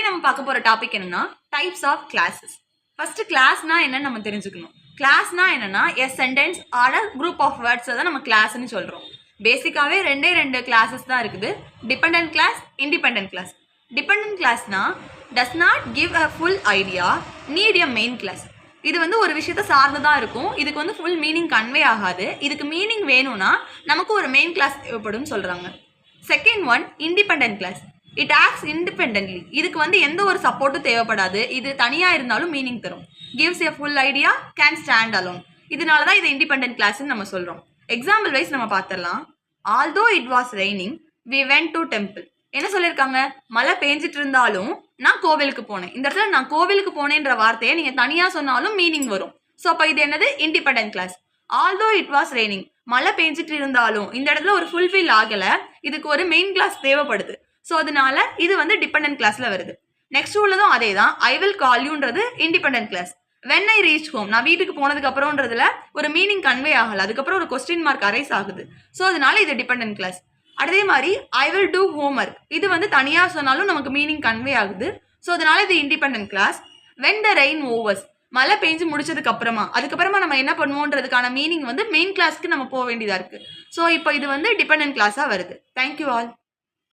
நம்ம பார்க்க போற டாபிக் என்னன்னா டைப்ஸ் ஆஃப் கிளாஸஸ். ஃபர்ஸ்ட் கிளாஸ்னா என்னன்னு நம்ம தெரிஞ்சுக்கணும். கிளாஸ்னா என்னன்னா a sentence or a group of words தான் நம்ம கிளாஸ்னு சொல்றோம். பேசிக்காவே ரெண்டு கிளாஸஸ் தான் இருக்குது. Dependent clause, independent clause. Dependent கிளாஸ்னா does not give a full idea, need a main class. இது வந்து ஒரு விஷயத்தை சார்ந்ததாக இருக்கும். இதுக்கு வந்து ஃபுல் மீனிங் கன்வே ஆகாது. இதுக்கு மீனிங் வேணும்னா நமக்கு ஒரு மெயின் கிளாஸ் தேவைப்படும் சொல்கிறாங்க. Second one independent class. It acts independently. இதுக்கு வந்து எந்த ஒரு சப்போர்ட்டும் தேவைப்படாது. இது தனியாக இருந்தாலும் மீனிங் தரும். Gives a full idea, can stand alone. இதனால தான் இது இண்டிபெண்டன்ட் கிளாஸ்ன்னு நம்ம சொல்கிறோம். எக்ஸாம்பிள் வைஸ் நம்ம பார்த்துடலாம். Although it was raining we went to temple. என்ன சொல்லியிருக்காங்க? மழை பெஞ்சிட்டு இருந்தாலும் நான் கோவிலுக்கு போனேன். இந்த இடத்துல நான் கோவிலுக்கு போனேன்ற வார்த்தையை நீங்கள் தனியாக சொன்னாலும் மீனிங் வரும். ஸோ அப்போ இது என்னது? Independent class. Although it was raining, மழை பெஞ்சிட்டு இருந்தாலும் இந்த இடத்துல ஒரு ஃபுல்ஃபில் ஆகலை, இதுக்கு ஒரு மெயின் கிளாஸ் தேவைப்படுது. ஸோ அதனால இது வந்து டிபெண்டன்ட் கிளாஸில் வருது. நெக்ஸ்ட் உள்ளதும் அதே தான். ஐ வில் கால் யூன்றது independent clause. When I reach home, நான் வீட்டுக்கு போனதுக்கு அப்புறம்ன்றதுல ஒரு மீனிங் கன்வே ஆகலை, அதுக்கப்புறம் ஒரு கொஸ்டின் மார்க் அரைஸ் ஆகுது. ஸோ அதனால இது டிபெண்டன்ட் கிளாஸ். அதே மாதிரி ஐ வில் டூ ஹோம்ஒர்க், இது வந்து தனியாக சொன்னாலும் நமக்கு மீனிங் கன்வே ஆகுது. ஸோ அதனால இது independent clause. When the rain overs, மழை பெஞ்சு முடிச்சதுக்கு அதுக்கப்புறமா நம்ம என்ன பண்ணுவோன்றதுக்கான மீனிங் வந்து மெயின் கிளாஸ்க்கு நம்ம போக வேண்டியதாக இருக்கு. ஸோ இப்போ இது வந்து டிபெண்டன்ட் கிளாஸாக வருது. Thank you all.